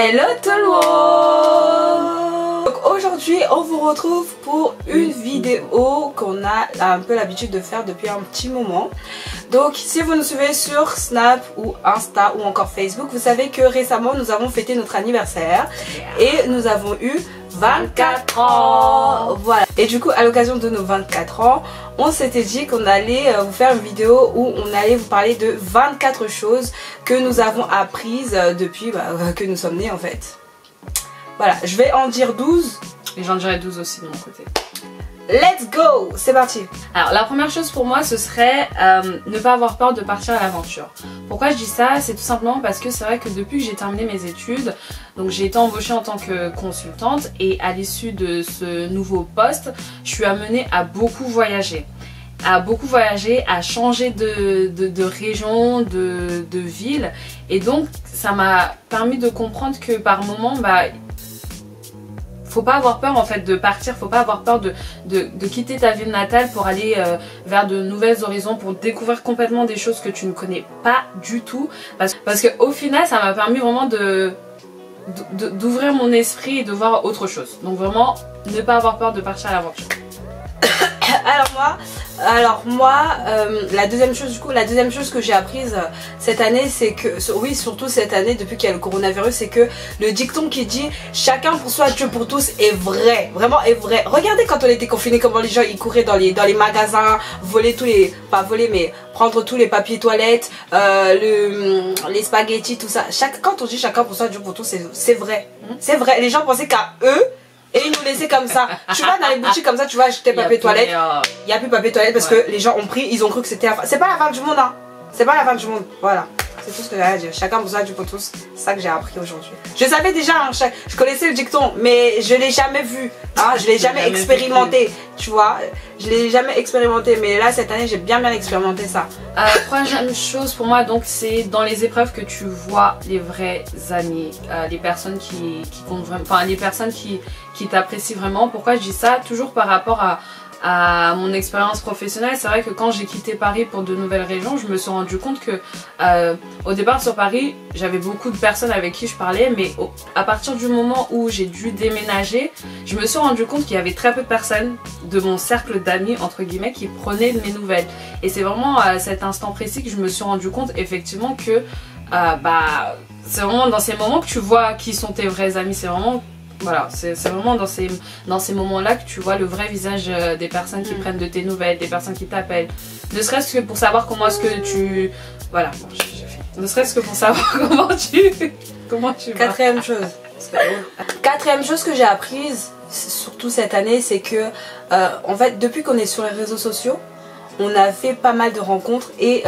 Hello tout le monde. Donc aujourd'hui on vous retrouve pour une vidéo qu'on a un peu l'habitude de faire depuis un petit moment. Donc si vous nous suivez sur Snap ou Insta ou encore Facebook, vous savez que récemment nous avons fêté notre anniversaire et nous avons eu 24 ans. Voilà. Et du coup à l'occasion de nos 24 ans, on s'était dit qu'on allait vous faire une vidéo où on allait vous parler de 24 choses que nous avons apprises depuis que nous sommes nés en fait. Voilà, je vais en dire 12. Et j'en dirai 12 aussi de mon côté. Let's go, c'est parti. Alors la première chose pour moi ce serait ne pas avoir peur de partir à l'aventure. Pourquoi je dis ça? C'est tout simplement parce que c'est vrai que depuis que j'ai terminé mes études, donc j'ai été embauchée en tant que consultante et à l'issue de ce nouveau poste, je suis amenée à beaucoup voyager. À changer de région, de ville. Et donc ça m'a permis de comprendre que par moment, faut pas avoir peur en fait de partir, faut pas avoir peur de quitter ta ville natale pour aller vers de nouvelles horizons, pour découvrir complètement des choses que tu ne connais pas du tout. Parce que au final ça m'a permis vraiment d'ouvrir mon esprit et de voir autre chose. Donc vraiment ne pas avoir peur de partir à l'aventure. Alors moi, la deuxième chose que j'ai apprise cette année, c'est que, oui surtout cette année depuis qu'il y a le coronavirus, c'est que le dicton qui dit chacun pour soi, Dieu pour tous est vrai, vraiment est vrai. Regardez quand on était confinés comment les gens ils couraient dans les magasins, voler tous les, pas voler mais prendre tous les papiers toilettes, les spaghettis, tout ça. Quand on dit chacun pour soi, Dieu pour tous, c'est vrai. C'est vrai, les gens pensaient qu'à eux et ils nous laissaient comme ça. Tu vas dans les boutiques comme ça, tu vas acheter papier toilette. Il n'y a plus papier toilette parce que les gens ont pris, ils ont cru que c'était la fin. C'est pas la fin du monde, hein. C'est pas la fin du monde. Voilà. C'est tout ce que j'ai à dire. Chacun pour soi, Dieu pour tous. C'est ça que j'ai appris aujourd'hui. Je savais déjà, hein, je connaissais le dicton, mais je l'ai jamais vu. Hein, je l'ai jamais expérimenté. Tu vois, je l'ai jamais expérimenté. Mais là, cette année, j'ai bien expérimenté ça. Troisième chose pour moi, donc, c'est dans les épreuves que tu vois les vrais amis, les personnes qui comptent vraiment, enfin, les personnes qui t'apprécient vraiment. Pourquoi je dis ça? Toujours par rapport à mon expérience professionnelle. C'est vrai que quand j'ai quitté Paris pour de nouvelles régions, je me suis rendu compte que au départ sur Paris, j'avais beaucoup de personnes avec qui je parlais, mais à partir du moment où j'ai dû déménager, je me suis rendu compte qu'il y avait très peu de personnes de mon cercle d'amis entre guillemets qui prenaient mes nouvelles. Et c'est vraiment à cet instant précis que je me suis rendu compte effectivement que c'est vraiment dans ces moments que tu vois qui sont tes vrais amis. C'est vraiment, voilà, c'est vraiment dans ces moments-là que tu vois le vrai visage des personnes qui prennent de tes nouvelles, des personnes qui t'appellent. Ne serait-ce que pour savoir comment est-ce que tu... Voilà, bon, j'ai fait. Ne serait-ce que pour savoir comment tu vas. Quatrième chose que j'ai apprise, surtout cette année, c'est que en fait, depuis qu'on est sur les réseaux sociaux, on a fait pas mal de rencontres et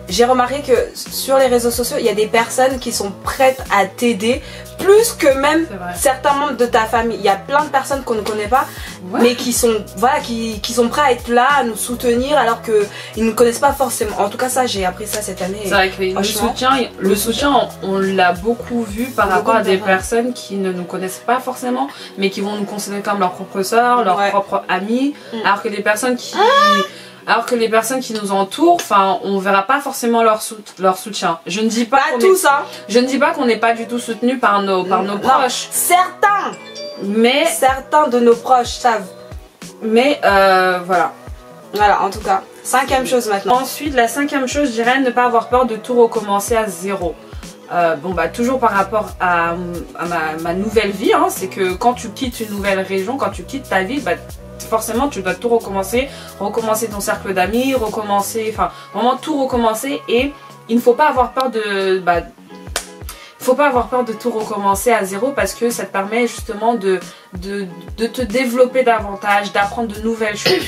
j'ai remarqué que sur les réseaux sociaux, il y a des personnes qui sont prêtes à t'aider plus que même certains membres de ta famille. Il y a plein de personnes qu'on ne connaît pas, mais qui sont, voilà, qui sont prêts à être là, à nous soutenir alors qu'ils ne nous connaissent pas forcément. En tout cas, ça, j'ai appris ça cette année. C'est vrai que le soutien, on l'a beaucoup vu par rapport à des personnes qui ne nous connaissent pas forcément, mais qui vont nous considérer comme leurs propres soeurs, leurs propres amis, alors que les personnes qui nous entourent, enfin, on verra pas forcément leur soutien. Je ne dis pas je ne dis pas qu'on n'est pas du tout soutenu par nos proches. Certains de nos proches savent. Mais voilà. Voilà, en tout cas. Cinquième chose maintenant. Ensuite, la cinquième chose, je dirais ne pas avoir peur de tout recommencer à zéro. Toujours par rapport à ma nouvelle vie, hein, c'est que quand tu quittes une nouvelle région, quand tu quittes ta ville, forcément tu dois tout recommencer ton cercle d'amis, vraiment tout recommencer. Et il ne faut pas avoir peur de tout recommencer à zéro, parce que ça te permet justement de te développer davantage, d'apprendre de nouvelles choses.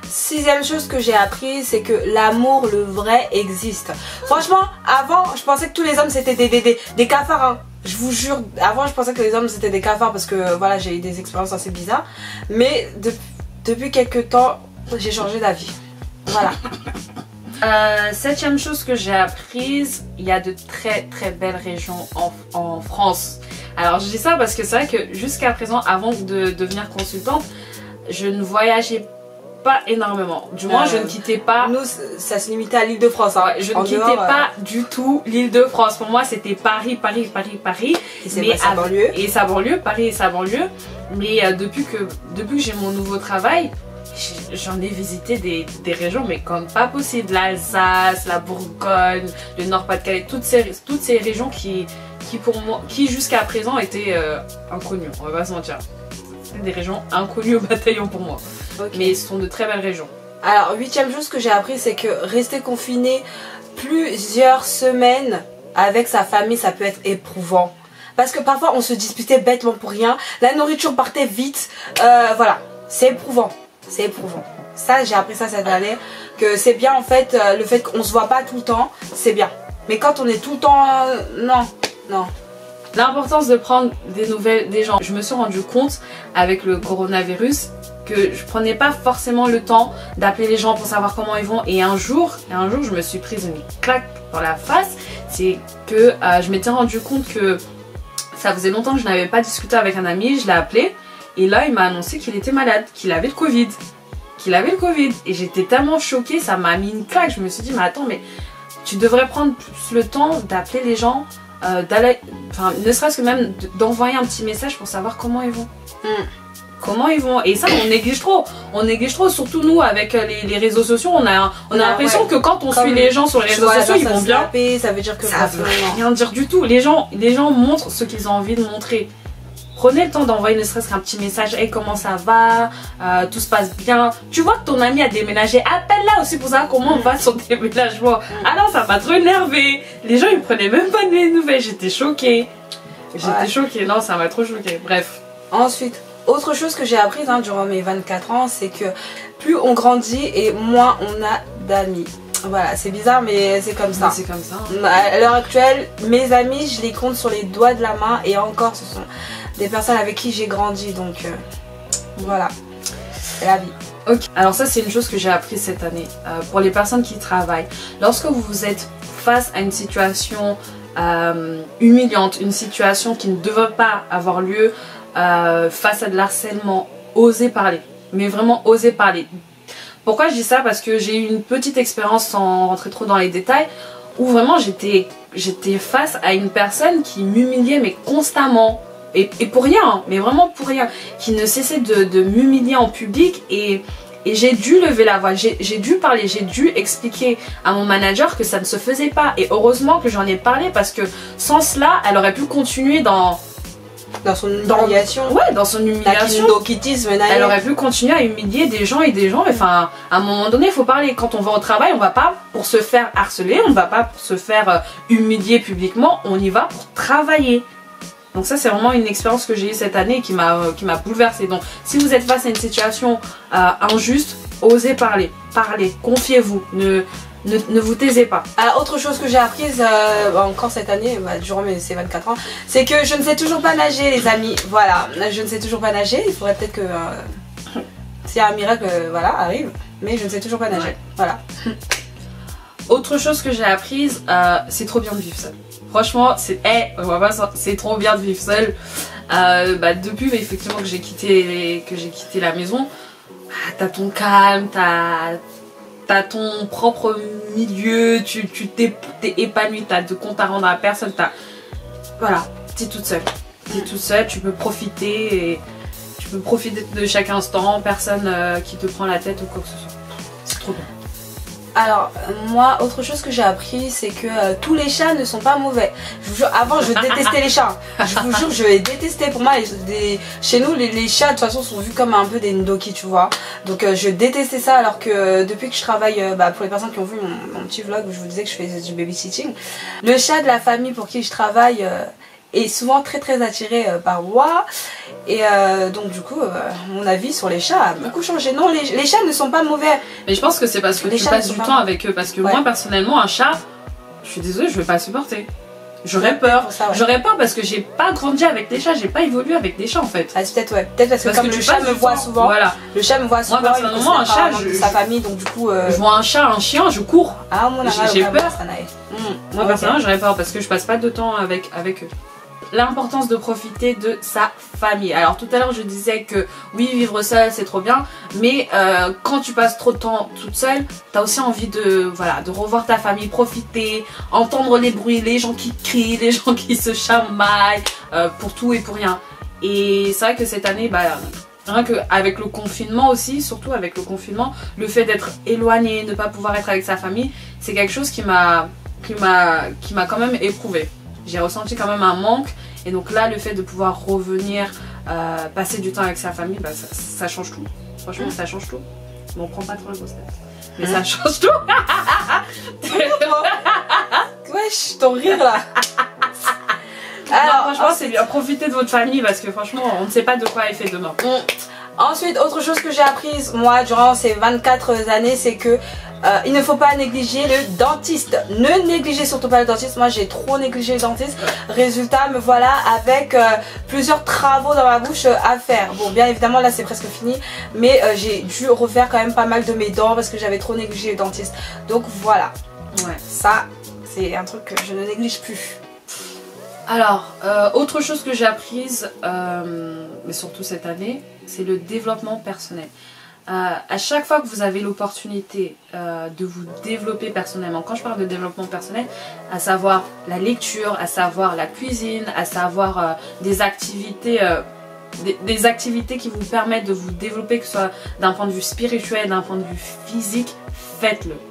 Sixième chose que j'ai appris, c'est que l'amour, le vrai, existe. Franchement, avant, je pensais que tous les hommes c'était des cafards, hein. Je vous jure, avant je pensais que les hommes c'était des cafards parce que voilà, j'ai eu des expériences assez bizarres. Mais depuis quelques temps, j'ai changé d'avis. Voilà. Septième chose que j'ai apprise, il y a de très très belles régions en France. Alors je dis ça parce que c'est vrai que jusqu'à présent, avant de devenir consultante, je ne voyageais pas énormément. Du moins, je ne quittais pas. Nous, ça se limitait à l'Île-de-France. Hein. Ouais, je ne quittais pas du tout l'Île-de-France. Pour moi, c'était Paris. Et c'est sa banlieue. Et sa banlieue, Paris et sa banlieue. Mais depuis que j'ai mon nouveau travail, j'en ai visité des régions, mais comme pas possible. L'Alsace, la Bourgogne, le Nord-Pas-de-Calais, toutes ces régions qui pour moi, qui jusqu'à présent étaient inconnues. On va pas se mentir. Des régions inconnues au bataillon pour moi. Okay. Mais ce sont de très belles régions. Alors, 8e chose que j'ai appris, c'est que rester confiné plusieurs semaines avec sa famille, ça peut être éprouvant. Parce que parfois, on se disputait bêtement pour rien. La nourriture partait vite. Voilà, c'est éprouvant. C'est éprouvant. Ça, j'ai appris ça cette année. Que c'est bien, en fait, le fait qu'on se voit pas tout le temps, c'est bien. Mais quand on est tout le temps... non. L'importance de prendre des nouvelles des gens. Je me suis rendu compte avec le coronavirus que je prenais pas forcément le temps d'appeler les gens pour savoir comment ils vont. Et un jour, je me suis prise une claque dans la face. C'est que je m'étais rendu compte que ça faisait longtemps que je n'avais pas discuté avec un ami. Je l'ai appelé et là il m'a annoncé qu'il était malade, qu'il avait le Covid. Et j'étais tellement choquée, ça m'a mis une claque. Je me suis dit mais attends, mais tu devrais prendre plus le temps d'appeler les gens. Ne serait-ce que même d'envoyer un petit message pour savoir comment ils vont. Comment ils vont. Et ça, on néglige trop, surtout nous avec les réseaux sociaux. On a l'impression que quand on suit les gens sur les réseaux sociaux, ils vont bien. Ça veut dire que ça veut rien dire du tout. Les gens montrent ce qu'ils ont envie de montrer. Prenez le temps d'envoyer ne serait-ce qu'un petit message. Hey, comment ça va? Tout se passe bien. Tu vois que ton ami a déménagé. Appelle-la aussi pour savoir comment va son déménagement. Ah non, ça m'a trop énervé. Les gens, ils prenaient même pas de mes nouvelles. J'étais choquée. Non, ça m'a trop choquée. Bref. Ensuite, autre chose que j'ai apprise durant mes 24 ans, c'est que plus on grandit et moins on a d'amis. Voilà, c'est bizarre mais c'est comme ça. C'est comme ça. À l'heure actuelle, mes amis, je les compte sur les doigts de la main et encore, ce sont des personnes avec qui j'ai grandi, donc voilà, c'est la vie. Ok, alors ça c'est une chose que j'ai appris cette année. Pour les personnes qui travaillent, lorsque vous êtes face à une situation humiliante, une situation qui ne devrait pas avoir lieu, face à de l'harcèlement, osez parler. Mais vraiment osez parler. Pourquoi je dis ça? Parce que j'ai eu une petite expérience sans rentrer trop dans les détails où vraiment j'étais face à une personne qui m'humiliait mais constamment. Et pour rien, hein, mais vraiment pour rien, qui ne cessait de m'humilier en public et j'ai dû lever la voix, j'ai dû parler, j'ai dû expliquer à mon manager que ça ne se faisait pas. Et heureusement que j'en ai parlé parce que sans cela, elle aurait pu continuer dans son humiliation. Ouais, dans son humiliation. Elle aurait pu continuer à humilier des gens. Enfin, à un moment donné, il faut parler. Quand on va au travail, on va pas pour se faire harceler, on va pas pour se faire humilier publiquement, on y va pour travailler. Donc ça c'est vraiment une expérience que j'ai eue cette année qui m'a bouleversée. Donc si vous êtes face à une situation injuste, osez parler, confiez-vous, ne vous taisez pas. Alors, autre chose que j'ai apprise encore cette année, durant ces 24 ans, c'est que je ne sais toujours pas nager les amis. Voilà, je ne sais toujours pas nager, il faudrait peut-être que s'il y a un miracle arrive, mais je ne sais toujours pas nager. Ouais. Voilà. Autre chose que j'ai apprise, c'est trop bien de vivre seul. Franchement, c'est trop bien de vivre seul. Depuis effectivement que j'ai quitté la maison, t'as ton calme, t'as ton propre milieu, tu t'es épanoui, t'as de compte à rendre à personne, voilà, t'es toute seule. Tu peux profiter et tu peux profiter de chaque instant, personne qui te prend la tête ou quoi que ce soit. C'est trop bien. Alors moi, autre chose que j'ai appris, c'est que tous les chats ne sont pas mauvais. Je vous jure, avant je détestais les chats. Je vous jure, je les détestais. Pour moi, chez nous, les chats de toute façon sont vus comme un peu des ndoki, tu vois. Donc je détestais ça, alors que depuis que je travaille, pour les personnes qui ont vu mon petit vlog où je vous disais que je faisais du babysitting, le chat de la famille pour qui je travaille est souvent très attiré par moi. Et donc du coup, mon avis sur les chats a beaucoup changé. Non, les chats ne sont pas mauvais. Mais je pense que c'est parce que tu passes du temps avec eux. Parce que moi personnellement, un chat, je suis désolée, je vais pas le supporter. J'aurais peur. J'aurais peur parce que j'ai pas grandi avec des chats, j'ai pas évolué avec des chats en fait. Ah, peut-être parce que comme le chat me voit souvent. Voilà. Le chat me voit souvent. Moi personnellement, un chat, sa famille, donc du coup. Je vois un chat, un chien, je cours. Ah, j'ai peur. Moi personnellement, j'aurais peur parce que je passe pas de temps avec eux. l'importance de profiter de sa famille. Alors tout à l'heure je disais que oui, vivre seul c'est trop bien, mais quand tu passes trop de temps toute seule, t'as aussi envie de, voilà, de revoir ta famille, profiter, entendre les bruits, les gens qui crient, les gens qui se chamaillent pour tout et pour rien. Et c'est vrai que cette année, rien qu'avec le confinement aussi, surtout avec le confinement, le fait d'être éloigné, de ne pas pouvoir être avec sa famille, c'est quelque chose qui m'a quand même éprouvé. J'ai ressenti quand même un manque, et donc là le fait de pouvoir revenir passer du temps avec sa famille, ça change tout. Franchement ça change tout. Bon, prends pas trop la grosse tête, mais ça change tout. Wesh, ton rire là. Alors franchement c'est bien, profitez de votre famille parce que franchement on ne sait pas de quoi est fait demain. Ensuite, autre chose que j'ai apprise moi durant ces 24 années, c'est que il ne faut pas négliger le dentiste. Ne négligez surtout pas le dentiste. Moi j'ai trop négligé le dentiste. Résultat, me voilà avec plusieurs travaux dans ma bouche à faire. Bon, bien évidemment là c'est presque fini, mais j'ai dû refaire quand même pas mal de mes dents parce que j'avais trop négligé le dentiste. Donc voilà, ouais, ça c'est un truc que je ne néglige plus. Alors, autre chose que j'ai apprise, mais surtout cette année, c'est le développement personnel. À chaque fois que vous avez l'opportunité de vous développer personnellement, quand je parle de développement personnel, à savoir la lecture, à savoir la cuisine, à savoir des activités qui vous permettent de vous développer, que ce soit d'un point de vue spirituel, d'un point de vue physique, faites-le.